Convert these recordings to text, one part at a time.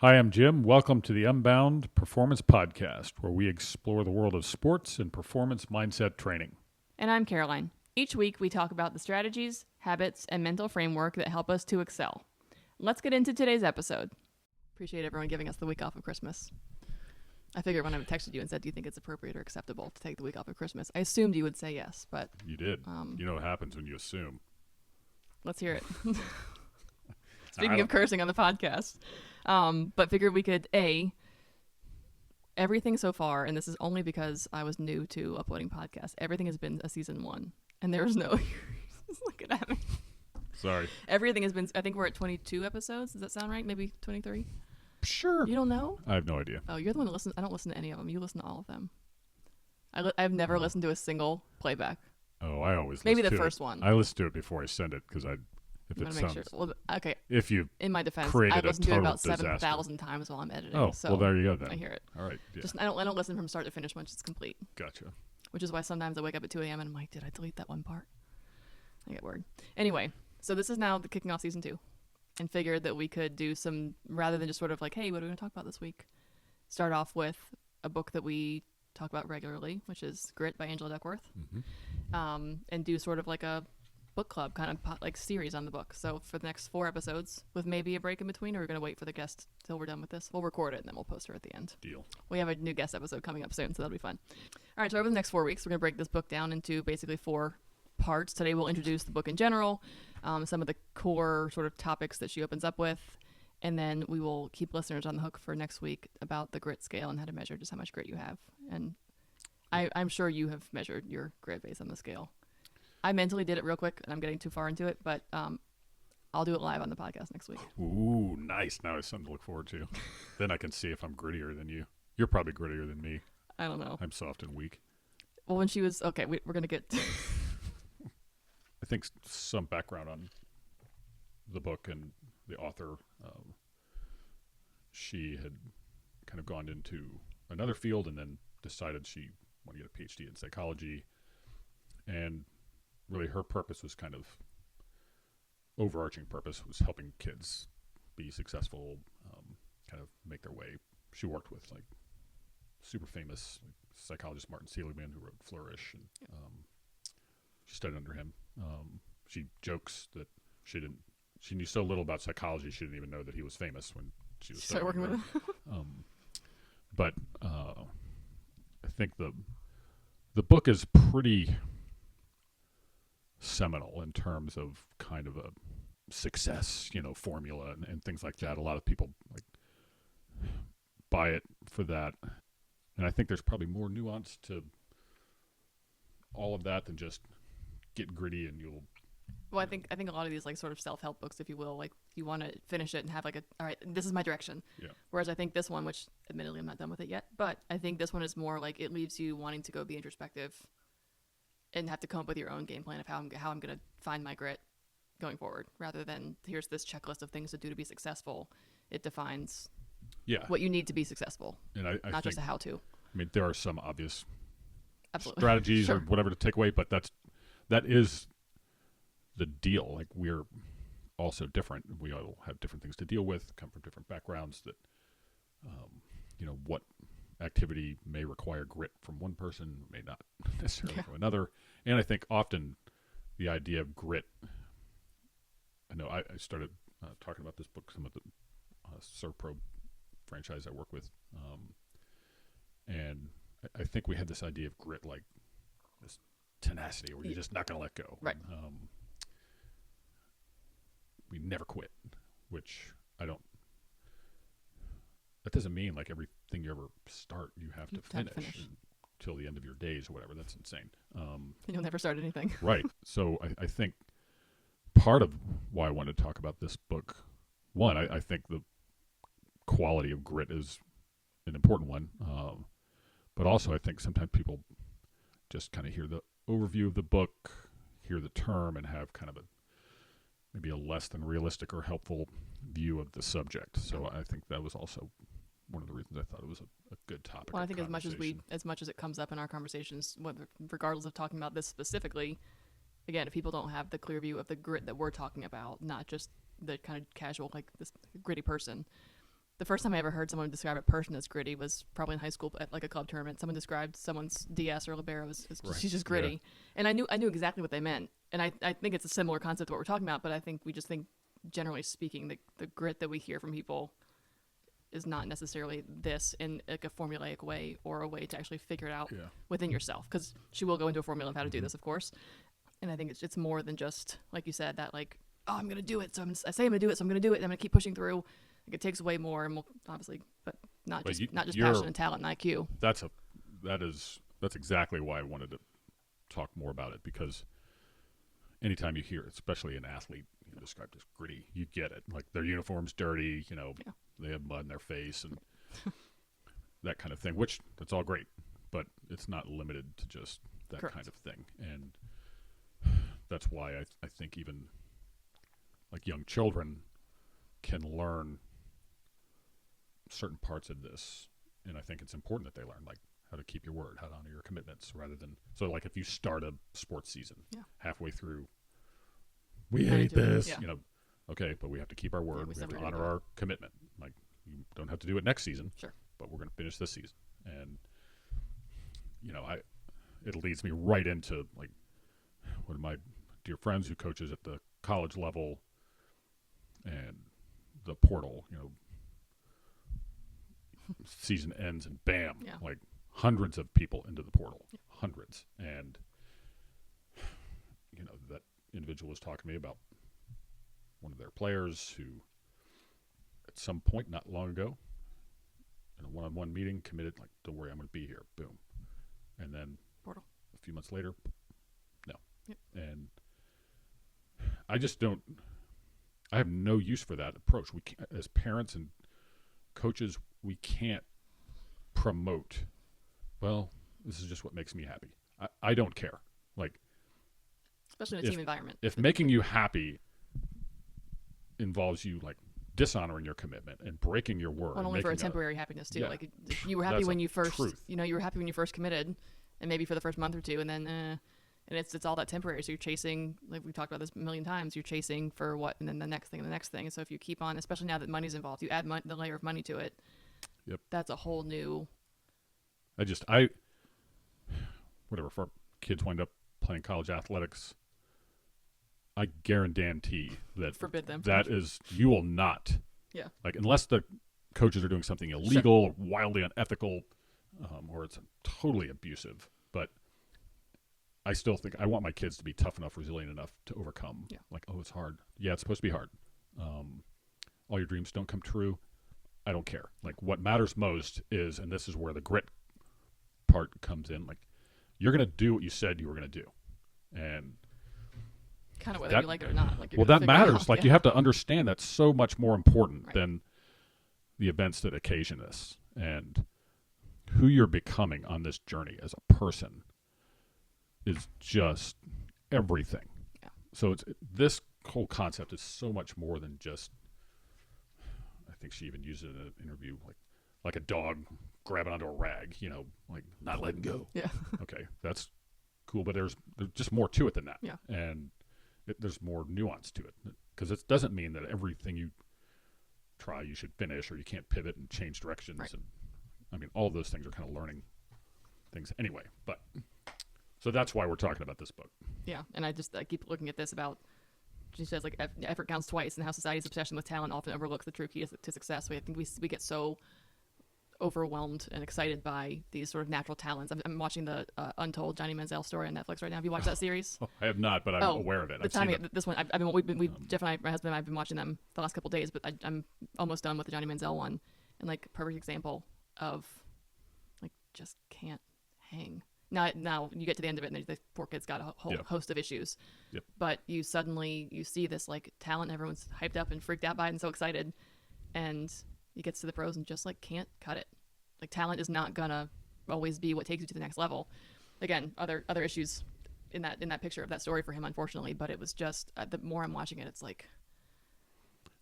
Hi, I'm Jim. Welcome to the Unbound Performance Podcast, where we explore the world of sports and performance mindset training. And I'm Caroline. Each week, we talk about the strategies, habits, and mental framework that help us to excel. Let's get into today's episode. Appreciate everyone giving us the week off of Christmas. I figured when I texted you and said, do you think it's appropriate or acceptable to take the week off of Christmas? I assumed you would say yes, but... You did. You know what happens when you assume. Let's hear it. Speaking of cursing on the podcast. But figured we could, everything so far, and this is only because I was new to uploading podcasts, everything has been a season 1. And there was no... Just looking at me. Sorry. Everything has been... I think we're at 22 episodes. Does that sound right? Maybe 23? Sure. You don't know? I have no idea. Oh, you're the one that listens. I don't listen to any of them. You listen to all of them. I've never listened to a single playback. Oh, I always Maybe listen the to first it. one. I listen to it before I send it because if it sounds... Sure. Well, okay. If you in my defense, created I've a listened to it total about 7,000 times while I'm editing. Oh, so well, there you go then. I hear it. All right. Yeah. Just I don't listen from start to finish once it's complete. Gotcha. Which is why sometimes I wake up at 2 a.m. and I'm like, did I delete that one part? I get worried. Anyway, so this is now the kicking off season 2, and figured that we could do some, rather than just sort of like, hey, what are we going to talk about this week? Start off with a book that we talk about regularly, which is Grit by Angela Duckworth, and do sort of like a book club kind of like series on the book. So for the next 4 episodes, with maybe a break in between, or we're going to wait for the guest till we're done with this. We'll record it and then we'll post her at the end. Deal. We have a new guest episode coming up soon, so that'll be fun. All right, so over the next 4 weeks, we're going to break this book down into basically 4 parts. Today we'll introduce the book in general, some of the core sort of topics that she opens up with, and then we will keep listeners on the hook for next week about the grit scale and how to measure just how much grit you have. And I'm sure you have measured your grit based on the scale. I mentally did it real quick, and I'm getting too far into it, but I'll do it live on the podcast next week. Ooh, nice. Now it's something to look forward to. Then I can see if I'm grittier than you. You're probably grittier than me. I don't know. I'm soft and weak. Well, when she was... Okay, we're going to get... I think some background on the book and the author. She had kind of gone into another field and then decided she wanted to get a PhD in psychology. And really her purpose was kind of, overarching purpose was helping kids be successful, kind of make their way. She worked with like super famous psychologist Martin Seligman, who wrote Flourish, and she studied under him. She jokes that she knew so little about psychology she didn't even know that he was famous when she was started working with him. But I think the book is pretty seminal in terms of kind of a success, formula and things like that. A lot of people like buy it for that, and I think there's probably more nuance to all of that than just get gritty and you'll... Well, I think a lot of these like sort of self-help books, if you will, like you want to finish it and have like all right, this is my direction. Yeah. Whereas I think this one, which admittedly I'm not done with it yet, but I think this one is more like it leaves you wanting to go be introspective and have to come up with your own game plan of how I'm going to find my grit going forward, rather than here's this checklist of things to do to be successful. It defines what you need to be successful, and I not think, just a how-to. I mean, there are some obvious Absolutely. strategies Sure. or whatever to take away, but that is the deal. Like, we're also different. We all have different things to deal with, come from different backgrounds that, what activity may require grit from one person may not necessarily from another. And I think often the idea of grit, I know I started talking about this book, some of the Serpro franchise I work with. And I think we had this idea of grit, like this tenacity where you're just not going to let go. Right. We never quit, which that doesn't mean like everything you ever start, you have to finish until the end of your days or whatever. That's insane. You'll never start anything. Right. So I think part of why I wanted to talk about this book, one, I think the quality of grit is an important one. But also I think sometimes people just kind of hear the overview of the book, hear the term, and have kind of maybe a less than realistic or helpful view of the subject. So I think that was also one of the reasons I thought it was a good topic. Well, I think as much as it comes up in our conversations, regardless of talking about this specifically, again, if people don't have the clear view of the grit that we're talking about, not just the kind of casual, like this gritty person, The first time I ever heard someone describe a person as gritty was probably in high school at like a club tournament. Someone described someone's DS or libero as Right. she's just gritty, and I knew exactly what they meant. And I think it's a similar concept to what we're talking about, but I think we just think, generally speaking, the grit that we hear from people is not necessarily this in like a formulaic way or a way to actually figure it out Yeah. within yourself. Because she will go into a formula of how to do this, of course. And I think it's more than just, like you said, that like, oh, I'm going to do it. So I say I'm going to do it, so I'm going to do it. And I'm going to keep pushing through. Like, it takes way more, and we'll obviously, but not But just not just you're- passion and talent and IQ. That's exactly why I wanted to talk more about it, because anytime you hear, especially an athlete described as gritty, you get it. Like their uniform's dirty, Yeah. they have mud in their face and that kind of thing, which that's all great, but it's not limited to just that Correct. kind of thing. And that's why I think even like young children can learn certain parts of this. And I think it's important that they learn, like, how to keep your word, how to honor your commitments, rather than, so like if you start a sports season halfway through, we hate this, okay, but we have to keep our word. We have to honor our commitment. Like, you don't have to do it next season, Sure. but we're going to finish this season. And, it leads me right into like one of my dear friends who coaches at the college level, and the portal, season ends and bam, like hundreds of people into the portal, hundreds. And, that individual was talking to me about one of their players who at some point not long ago in a one-on-one meeting committed, like, don't worry, I'm going to be here. Boom. And then Portal. A few months later, no. Yep. And I have no use for that approach. We can't, as parents and coaches, we can't promote, well, this is just what makes me happy. I don't care. Like, Especially in a team environment. If making you happy involves you like dishonoring your commitment and breaking your word, well, only for a temporary happiness too. Yeah. Like, you were happy That's when a you first, truth. you were happy when you first committed, and maybe for the first month or two, and then, and it's all that temporary. So you're chasing, like we talked about this a million times. You're chasing for what, and then the next thing, and the next thing. And so if you keep on, especially now that money's involved, you add the layer of money to it. Yep. That's a whole new. Whatever. For kids wind up playing college athletics, I guarantee that Forbid them. that is, you will not. Yeah. Like, unless the coaches are doing something illegal or wildly unethical, or it's totally abusive. But I still think I want my kids to be tough enough, resilient enough to overcome. Yeah. Like, oh, it's hard. Yeah, it's supposed to be hard. All your dreams don't come true. I don't care. Like, what matters most is, and this is where the grit part comes in, like, you're going to do what you said you were going to do. And kind of whether you like it or not. Like, that matters. Like, you have to understand that's so much more important than the events that occasion this. And who you're becoming on this journey as a person is just everything. Yeah. So this whole concept is so much more than just, I think she even used it in an interview, like a dog grabbing onto a rag, like not letting go. Yeah. Okay, that's cool, but there's just more to it than that. Yeah. And there's more nuance to it, because it doesn't mean that everything you try you should finish, or you can't pivot and change directions. Right. And I mean, all of those things are kind of learning things anyway. But so that's why we're talking about this book. Yeah, and I keep looking at this about, she says, like, effort counts twice, and how society's obsession with talent often overlooks the true key to success. I think we get so overwhelmed and excited by these sort of natural talents. I'm watching the Untold Johnny Manziel story on Netflix right now. Have you watched that series? Oh, I have not, but I'm aware of it. The timing, this one, Jeff and I, my husband and I, have been watching them the last couple of days, but I'm almost done with the Johnny Manziel one, and like, perfect example of, like, just can't hang. Now you get to the end of it, and the poor kid's got a whole host of issues. Yep. But you see this, like, talent, everyone's hyped up and freaked out by it and so excited, and he gets to the pros and just, like, can't cut it. Like, talent is not gonna always be what takes you to the next level. Again, other issues in that picture of that story for him, unfortunately. But it was just, the more I'm watching it, it's like,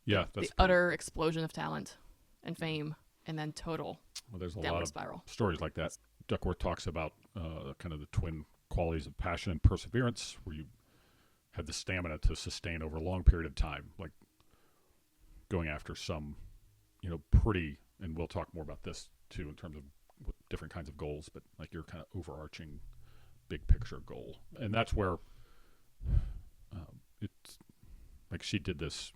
that's the utter explosion of talent and fame, and then total there's a downward lot of spiral. stories like that. Duckworth talks about kind of the twin qualities of passion and perseverance, where you have the stamina to sustain over a long period of time, like going after some pretty, and we'll talk more about this too in terms of different kinds of goals, but like your kind of overarching big picture goal. And that's where it's like she did this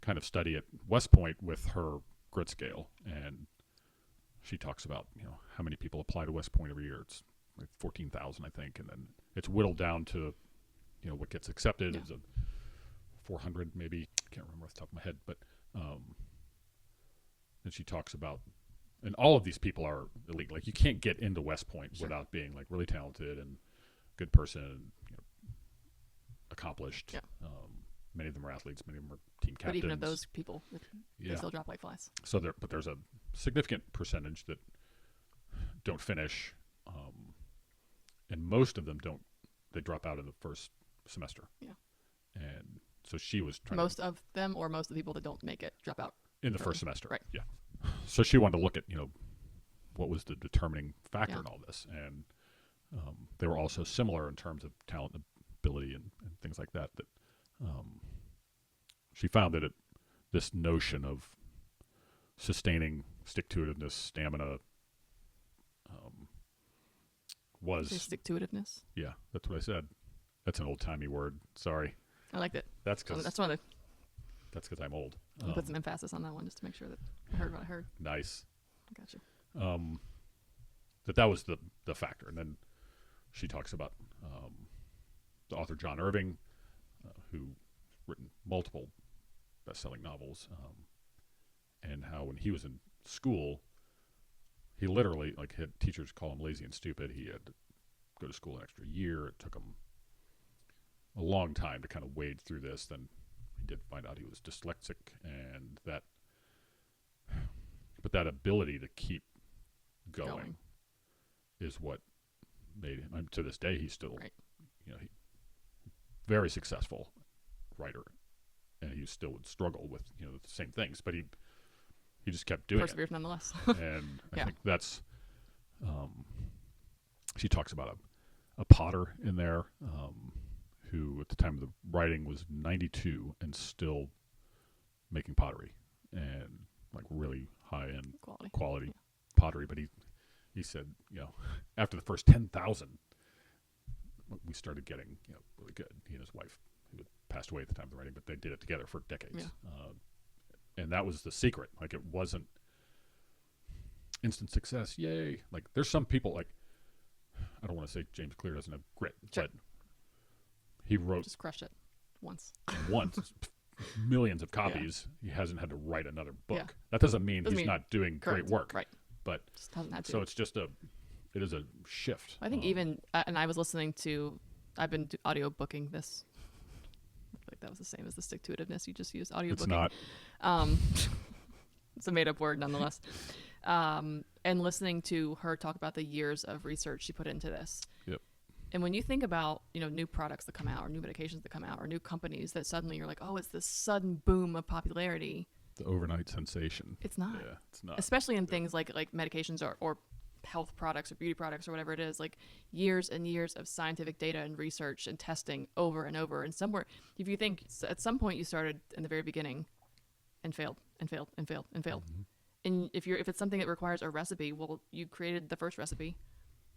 kind of study at West Point with her grit scale, and she talks about how many people apply to West Point every year. It's like 14,000, I think, and then it's whittled down to what gets accepted is a 400 maybe. I can't remember off the top of my head, but and she talks about, and all of these people are elite. Like you can't get into West Point without being like really talented and good person, accomplished. Yeah. Many of them are athletes. Many of them are team captains. But even of those people, they still drop like flies. So there's a significant percentage that don't finish, and most of them don't. They drop out in the first semester. Yeah. And so she was trying. Most of them, or most of the people that don't make it, drop out in the first semester. Right. Yeah. So she wanted to look at what was the determining factor in all this, and they were also similar in terms of talent, and ability, and things like that. That she found that this notion of sustaining stick-to-itiveness, stamina, was stick-to-itiveness. Yeah, that's what I said. That's an old-timey word. Sorry. I liked it. That's because I'm old. I'll put some emphasis on that one just to make sure that I heard what I heard. Nice. I got you. That was the factor, and then she talks about the author John Irving, who written multiple best-selling novels, and how when he was in school, he literally had teachers call him lazy and stupid. He had to go to school an extra year. It took him a long time to kind of wade through this. Then he did find out he was dyslexic, and that ability to keep going is what made him. To this day, he's still, he very successful writer, and he still would struggle with the same things, but he just kept doing Persevered nonetheless. And I think that's she talks about a potter in there who at the time of the writing was 92 and still making pottery, and like really high end quality pottery. But he said, after the first 10,000, we started getting really good. He and his wife, who had passed away at the time of the writing, but they did it together for decades. And that was the secret. Like, it wasn't instant success. Yay. Like, there's some people, like, I don't want to say James Clear doesn't have grit, but he wrote. Just crushed it once. Millions of copies. He hasn't had to write another book. Yeah. That doesn't mean he's not doing great work. Right. But just hasn't had to. So it's just it is a shift. I think even, and I was listening to, I've been audio booking this. Like that was the same as the stick-to-itiveness. You just used audio booking. It's not. It's a made-up word nonetheless. And listening to her talk about the years of research she put into this. Yep. And when you think about, new products that come out, or new medications that come out, or new companies that suddenly you're like, oh, it's this sudden boom of popularity. The overnight sensation. It's not. Yeah, it's not. Especially in things like medications or health products or beauty products or whatever it is, like years and years of scientific data and research and testing over and over. And somewhere, if you think at some point you started in the very beginning and failed and failed and failed and failed. Mm-hmm. And if it's something that requires a recipe, well, you created the first recipe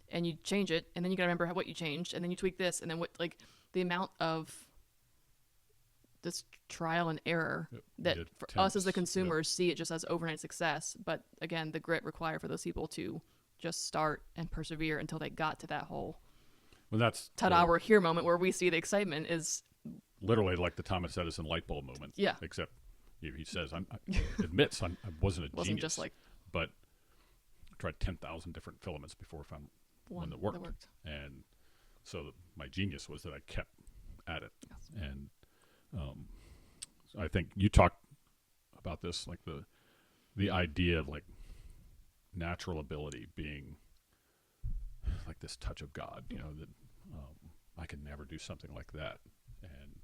and you change it, and then you got to remember what you changed, and then you tweak this, and then the amount of this trial and error that for us as the consumers see it just as overnight success. But again, the grit required for those people to just start and persevere until they got to that whole ta-da, we're here moment where we see the excitement is literally like the Thomas Edison light bulb moment. Yeah. Except he says, admits I wasn't a wasn't genius, just but I tried 10,000 different filaments before I found one that worked. And so my genius was that I kept at it. Yes. And I think you talked about this, like the idea of like natural ability being like this touch of God, that I could never do something like that. And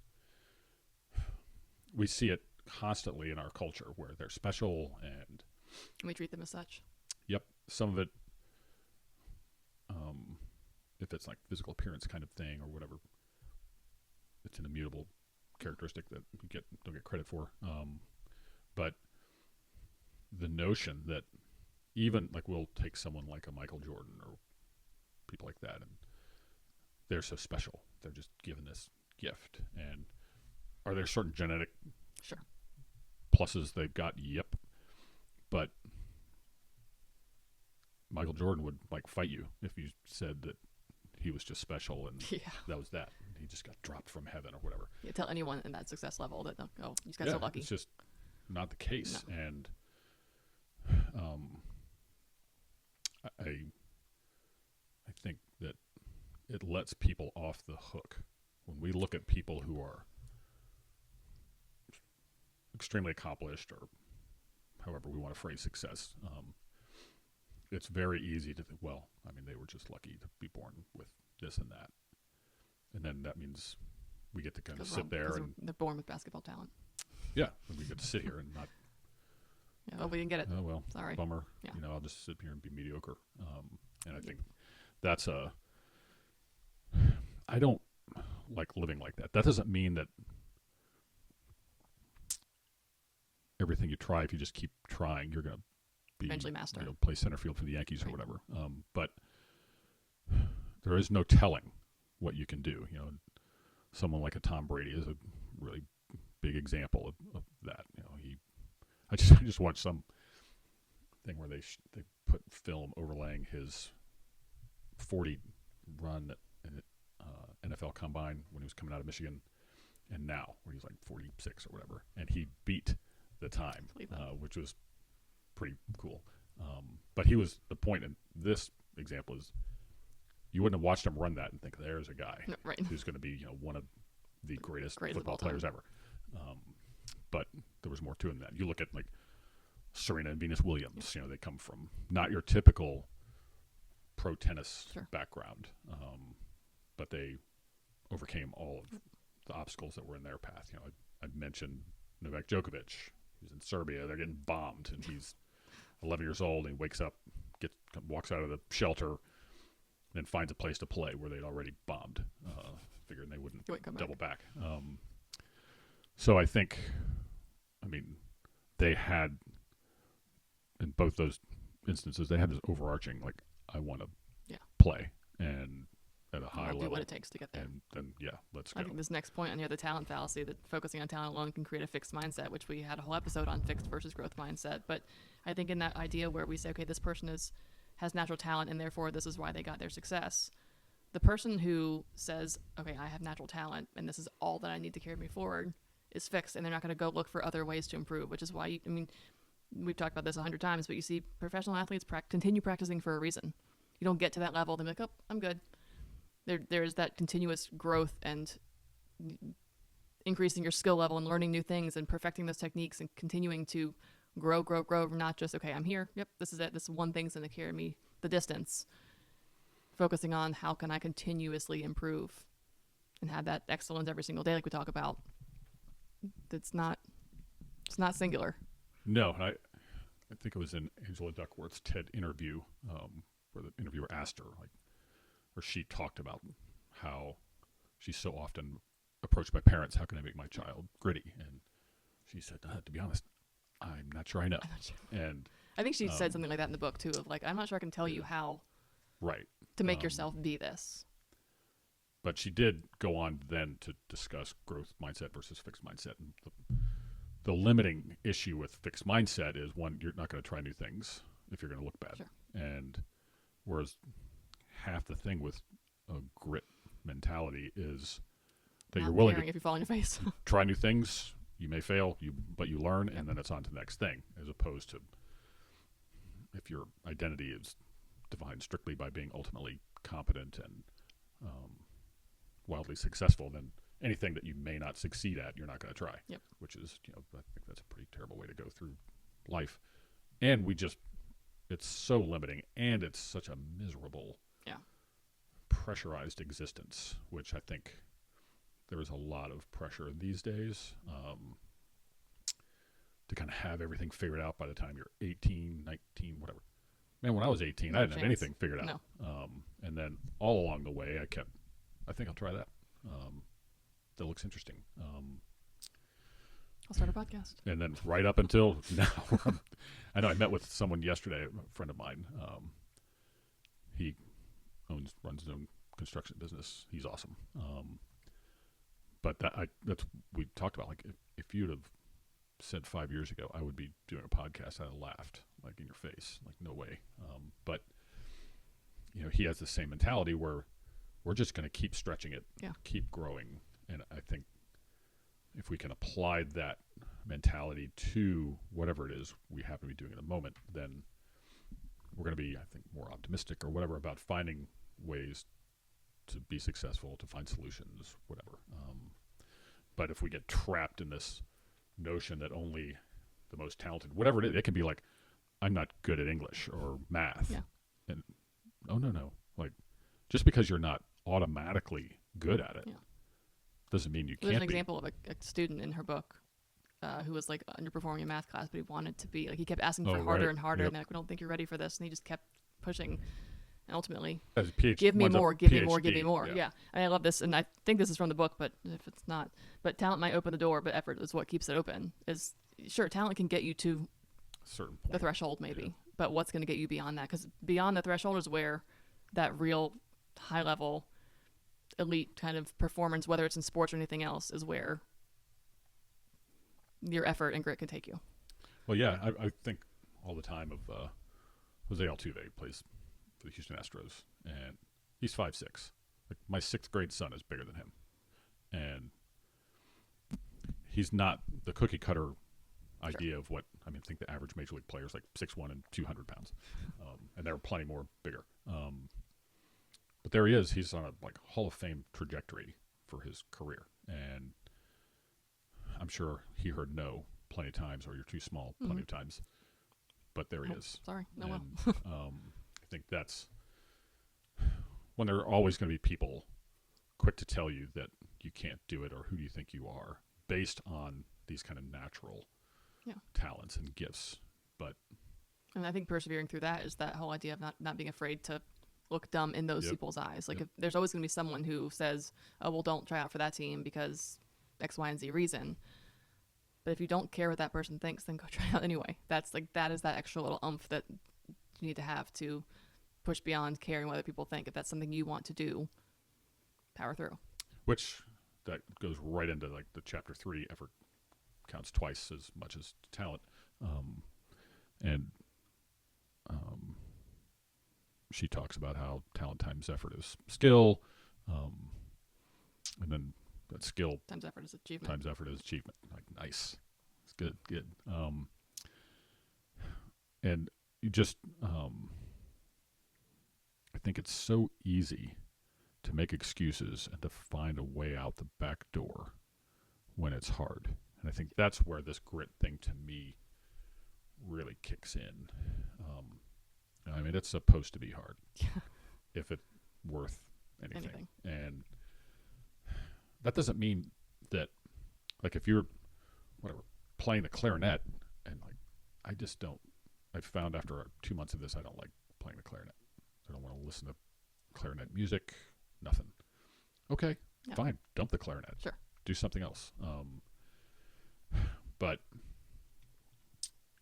we see it constantly in our culture where they're special and we treat them as such. Yep. Some of it, if it's like physical appearance kind of thing or whatever, it's an immutable characteristic that you don't get credit for. But the notion that even like we'll take someone like a Michael Jordan or people like that, and they're so special. They're just given this gift. And are there certain genetic Sure. pluses they've got? Yep. But Michael Jordan would like fight you if you said that he was just special and Yeah. that was that. He just got dropped from heaven or whatever. Yeah, tell anyone in that success level that, oh, you just got so lucky. It's just not the case. No. And I think that it lets people off the hook when we look at people who are extremely accomplished, or however we want to phrase success. It's very easy to think, well, I mean, they were just lucky to be born with this and that. And then that means we get to kind of sit there and they're born with basketball talent. yeah, and we get to sit here and not. Yeah, well, we didn't get it. Oh well, Sorry. bummer. Yeah. You know, I'll just sit here and be mediocre. And I think that's I don't like living like that. That doesn't mean that everything you try, if you just keep trying, you're going to be Eventually master. Play center field for the Yankees or Right. whatever. But there is no telling what you can do. You know, someone like a Tom Brady is a really big example of that. You know, I just watched some thing where they put film overlaying his 40 run in NFL Combine when he was coming out of Michigan, and now where he's like 46 or whatever, and he beat the time, which was pretty cool. But he was the point in this example is you wouldn't have watched him run that and think there's a guy Right. who's going to be one of the greatest Greatest football of all players ever. But there was more to him than that. You look at like Serena and Venus Williams. They come from not your typical pro tennis Sure. background, but they overcame all of the obstacles that were in their path. I mentioned Novak Djokovic. He's in Serbia. They're getting bombed, and he's 11 years old. And he wakes up, walks out of the shelter, and then finds a place to play where they'd already bombed, figuring they wouldn't double back. So I think, they had, in both those instances, they had this overarching, like, I want to play and at a high I'll level. do what it takes to get there. And then, let's go. I think this next point on the talent fallacy, that focusing on talent alone can create a fixed mindset, which we had a whole episode on fixed versus growth mindset. But I think in that idea where we say, okay, this person has natural talent and therefore this is why they got their success. The person who says, okay, I have natural talent and this is all that I need to carry me forward is fixed, and they're not going to go look for other ways to improve, which is why, we've talked about this 100 times, but you see professional athletes continue practicing for a reason. You don't get to that level, they're like, oh, I'm good. There's that continuous growth and increasing your skill level and learning new things and perfecting those techniques and continuing to grow, not just, okay, I'm here. Yep, this is it. This one thing's going to carry me the distance. Focusing on how can I continuously improve and have that excellence every single day like we talk about. It's not singular. No, I think it was in Angela Duckworth's TED interview where the interviewer asked her, or she talked about how she's so often approached by parents, how can I make my child gritty? And she said, to be honest, I'm not sure I know. And I think she said something like that in the book too, of like, I'm not sure I can tell you how to make yourself be this. But she did go on then to discuss growth mindset versus fixed mindset. And the limiting issue with fixed mindset is, one, you're not going to try new things if you're going to look bad. Sure. And whereas half the thing with a grit mentality is that you're willing to, if you fall on your face, try new things. You may fail, but you learn, and then it's on to the next thing, as opposed to if your identity is defined strictly by being ultimately competent and wildly successful, then anything that you may not succeed at, you're not going to try. Yep. Which is, I think that's a pretty terrible way to go through life. And it's so limiting, and it's such a miserable, pressurized existence, which I think there is a lot of pressure these days to kind of have everything figured out by the time you're 18, 19, whatever. Man, when I was 18, I didn't have anything figured out. No. And then all along the way, I think I'll try that. That looks interesting. I'll start a podcast. And then right up until now, I know I met with someone yesterday, a friend of mine. He runs his own construction business. He's awesome. But that's we talked about. Like if you'd have said 5 years ago I would be doing a podcast, I'd have laughed like in your face, like no way. But he has the same mentality where we're just going to keep stretching it, keep growing, and I think if we can apply that mentality to whatever it is we happen to be doing at the moment, then we're going to be, I think, more optimistic or whatever about finding ways to be successful, to find solutions, whatever. But if we get trapped in this notion that only the most talented, whatever it can be like, I'm not good at English or math. Yeah. And no. Like, just because you're not automatically good at it doesn't mean you can't be. There's an example of a student in her book who was like underperforming in math class, but he wanted to be like, he kept asking for harder and harder, and they're like, we don't think you're ready for this, and he just kept pushing, and ultimately, give me more. Yeah, and I love this, and I think this is from the book, but if it's not, but talent might open the door, but effort is what keeps it open. Is sure, talent can get you to a certain point, the threshold maybe, but what's going to get you beyond that? Because beyond the threshold is where that real high level elite kind of performance, whether it's in sports or anything else, is where your effort and grit can take you. Well, yeah, I think all the time of Jose Altuve, plays for the Houston Astros, and he's 5'6". Like, my 6th grade son is bigger than him, and he's not the cookie cutter idea of what, I think the average major league player is like 6'1" and 200 pounds, and there are plenty more bigger. But there he is. He's on a Hall of Fame trajectory for his career, and I'm sure he heard no plenty of times, or you're too small plenty of times. But there he is. Sorry, no. And, I think that's when there are always going to be people quick to tell you that you can't do it, or who do you think you are, based on these kind of natural talents and gifts. And I think persevering through that is that whole idea of not being afraid to look dumb in those people's eyes. Like, if there's always going to be someone who says, oh, well, don't try out for that team because X, Y, and Z reason. But if you don't care what that person thinks, then go try out anyway. That is that extra little oomph that you need to have to push beyond caring what other people think. If that's something you want to do, power through. Which that goes right into the chapter 3, effort counts twice as much as talent. She talks about how talent times effort is skill, and then that skill times effort is achievement. Like, nice. It's good. And you just, I think it's so easy to make excuses and to find a way out the back door when it's hard. And I think that's where this grit thing to me really kicks in. It's supposed to be hard if it's worth anything. And that doesn't mean that, if you're playing the clarinet, and I found after 2 months of this, I don't like playing the clarinet. I don't want to listen to clarinet music, nothing. Okay, fine, dump the clarinet. Sure. Do something else. But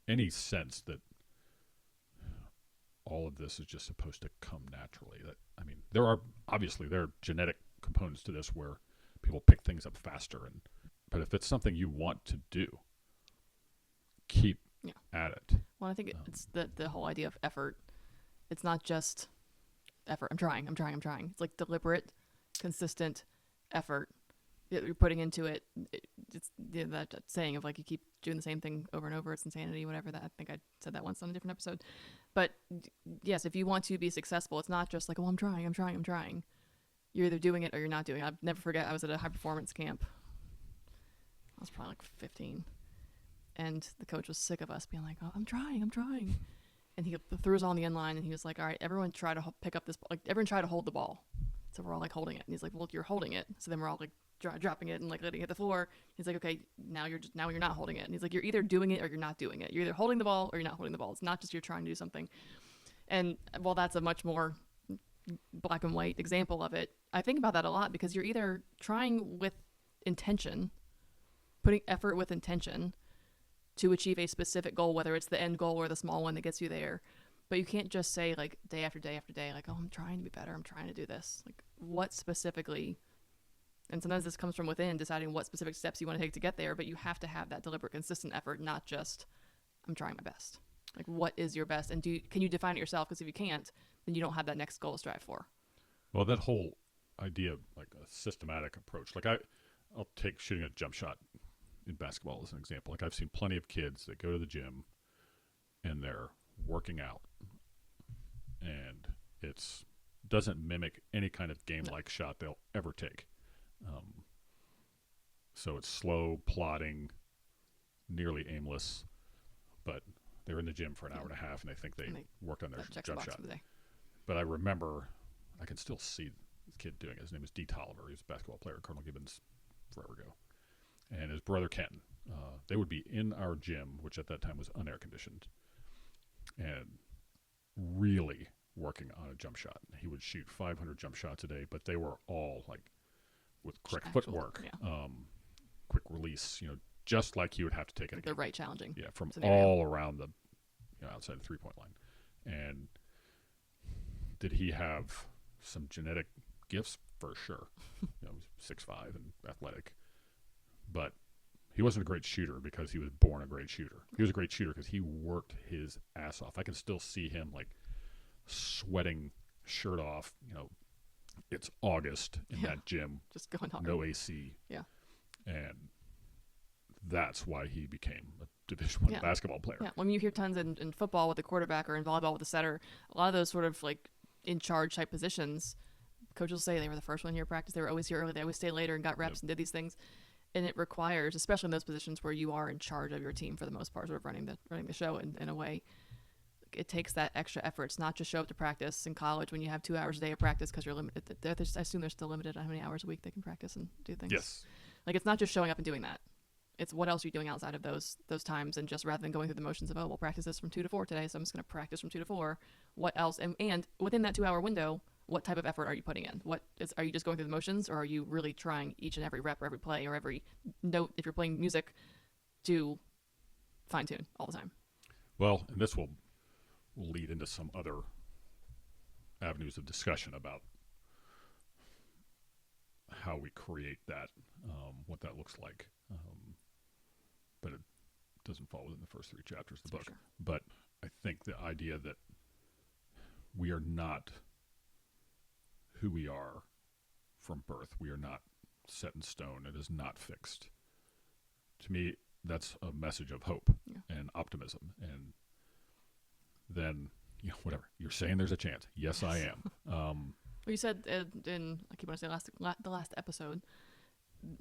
any sense that all of this is just supposed to come naturally, there are genetic components to this where people pick things up faster, but if it's something you want to do, keep at it. Well, I think it's the whole idea of effort. It's not just effort. I'm trying. It's like deliberate, consistent effort that you're putting into it. It's that saying of you keep doing the same thing over and over. It's insanity, whatever that. I think I said that once on a different episode. But yes, if you want to be successful, it's not just I'm trying. You're either doing it or you're not doing it. I'll never forget, I was at a high performance camp. I was probably 15. And the coach was sick of us being like, oh, I'm trying. And he threw us all on the end line, and he was like, all right, everyone try to pick up this ball. Everyone try to hold the ball. So we're all holding it. And he's like, well, you're holding it. So then we're all dropping it and letting it hit the floor. He's like, okay, now you're not holding it. And he's like, you're either doing it or you're not doing it. You're either holding the ball or you're not holding the ball. It's not just you're trying to do something. And while that's a much more black and white example of it, I think about that a lot, because you're either trying with intention, putting effort with intention to achieve a specific goal, whether it's the end goal or the small one that gets you there. But you can't just say like day after day after day, like, oh, I'm trying to be better. I'm trying to do this. Like what specifically, and sometimes this comes from within, deciding what specific steps you want to take to get there. But you have to have that deliberate, consistent effort, not just I'm trying my best. Like what is your best? And can you define it yourself? Because if you can't, then you don't have that next goal to strive for. Well, that whole idea of like a systematic approach, like I'll take shooting a jump shot in basketball as an example. Like I've seen plenty of kids that go to the gym and they're working out, and it's doesn't mimic any kind of game-like shot they'll ever take. So it's slow, plodding, nearly aimless, but they're in the gym for an hour and a half, and they think they worked on their jump shot. But I remember, I can still see this kid doing it. His name is D. Tolliver. He was a basketball player at Colonel Gibbons forever ago. And his brother Ken, they would be in our gym, which at that time was unair conditioned, and really working on a jump shot. He would shoot 500 jump shots a day, but they were all like with correct footwork, quick release, just like you would have to take it again. They're right challenging. Yeah, from all around the outside the 3-point line. And did he have some genetic gifts? For sure. He was 6'5" and athletic. But he wasn't a great shooter because he was born a great shooter. He was a great shooter because he worked his ass off. I can still see him like sweating, shirt off. It's August in that gym. Just going hard. No AC. Yeah. And that's why he became a Division I basketball player. Yeah. When you hear tons in football with the quarterback or in volleyball with the setter, a lot of those sort of like in charge type positions, coaches will say they were the first one here at practice. They were always here early. They always stayed later and got reps and did these things. And it requires, especially in those positions where you are in charge of your team for the most part, sort of running the show in a way, it takes that extra effort. It's not just show up to practice in college when you have 2 hours a day of practice because you're limited. I assume they're still limited on how many hours a week they can practice and do things. Yes. Like it's not just showing up and doing that. It's what else are you doing outside of those times, and just rather than going through the motions of, oh, we'll practice this from 2 to 4 today, so I'm just going to practice from 2 to 4. What else? And within that 2-hour window, what type of effort are you putting in? Are you just going through the motions, or are you really trying each and every rep or every play or every note, if you're playing music, to fine tune all the time? Well, and this will lead into some other avenues of discussion about how we create that, what that looks like. But it doesn't fall within the first 3 chapters of the book. Sure. But I think the idea that we are not who we are from birth. We are not set in stone. It is not fixed. To me, that's a message of hope and optimism. And then, whatever. You're saying there's a chance. Yes, I am. Well, you said in I keep wanting to say the last episode,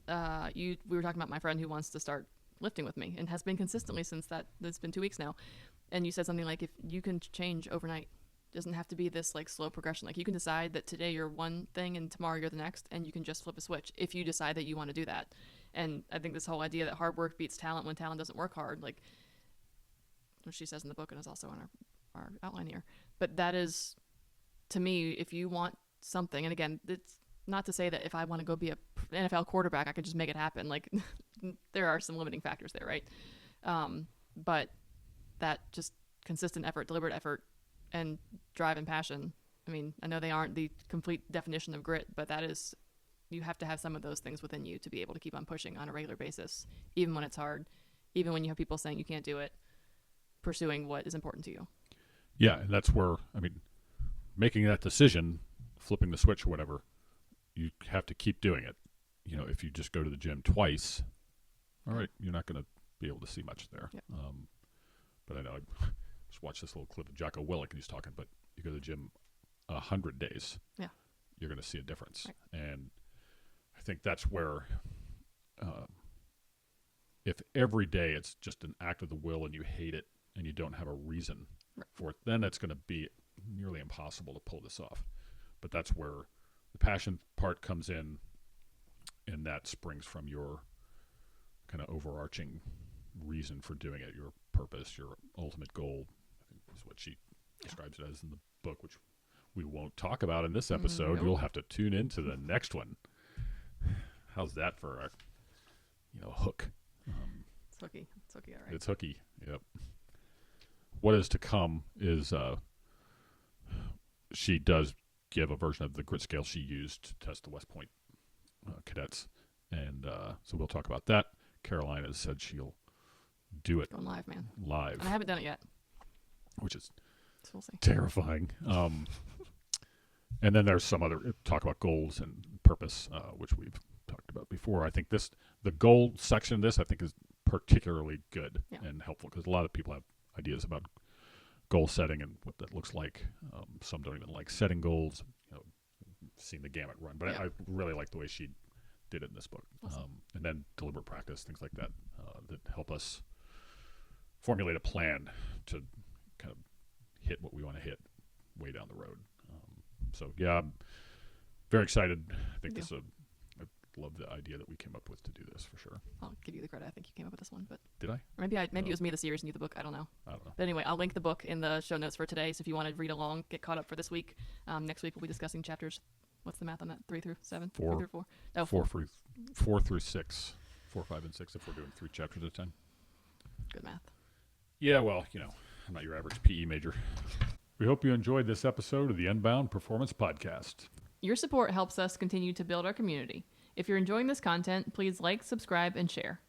we were talking about my friend who wants to start lifting with me and has been consistently since that. It's been 2 weeks now. And you said something like, if you can change overnight, it doesn't have to be this like slow progression. Like you can decide that today you're one thing and tomorrow you're the next, and you can just flip a switch if you decide that you want to do that. And I think this whole idea that hard work beats talent when talent doesn't work hard, like what she says in the book and is also on our outline here. But that is, to me, if you want something, and again, it's not to say that if I want to go be a NFL quarterback, I could just make it happen. Like there are some limiting factors there, right? But that just consistent effort, deliberate effort, and drive and passion. I mean, I know they aren't the complete definition of grit, but that is, you have to have some of those things within you to be able to keep on pushing on a regular basis, even when it's hard, even when you have people saying you can't do it, pursuing what is important to you. Yeah, and that's where, making that decision, flipping the switch or whatever, you have to keep doing it. If you just go to the gym twice, all right, you're not going to be able to see much there. Yep. But I know I just watched this little clip of Jocko Willink, and he's talking, but you go to the gym 100 days, you're going to see a difference. Right. And I think that's where, if every day it's just an act of the will and you hate it and you don't have a reason for it, then it's going to be nearly impossible to pull this off. But that's where the passion part comes in, and that springs from your kind of overarching reason for doing it, your purpose, your ultimate goal. I think is what she describes it as in the book, which we won't talk about in this episode. You'll have to tune into the next one. How's that for a hook? hooky. It's hooky, all right. It's hooky. Yep. What is to come is she does give a version of the grit scale she used to test the West Point cadets. And so we'll talk about that. Caroline has said she'll do it Going live, man. live. And I haven't done it yet. Which is So we'll see. terrifying. And then there's some other talk about goals and purpose, which we've talked about before. I think the goal section of this, I think, is particularly good and helpful because a lot of people have ideas about goal setting and what that looks like. Some don't even like setting goals. Seen the gamut run, but I really like the way she did it in this book. Awesome. And then deliberate practice, things like that, that help us formulate a plan to kind of hit what we want to hit way down the road. So yeah, I'm very excited. I think I love the idea that we came up with to do this for sure. I'll give you the credit. I think you came up with this one, but Did I? maybe it was me, the series, and you the book. I don't know. I don't know. But anyway, I'll link the book in the show notes for today. So if you want to read along, get caught up for this week. Next week we'll be discussing chapters. What's the math on that? 3 through 7? 4. 3 through 4? No, 4 through 6. 4, 5, and 6 if we're doing 3 chapters at a time. Good math. Yeah, well, I'm not your average PE major. We hope you enjoyed this episode of the Unbound Performance Podcast. Your support helps us continue to build our community. If you're enjoying this content, please like, subscribe, and share.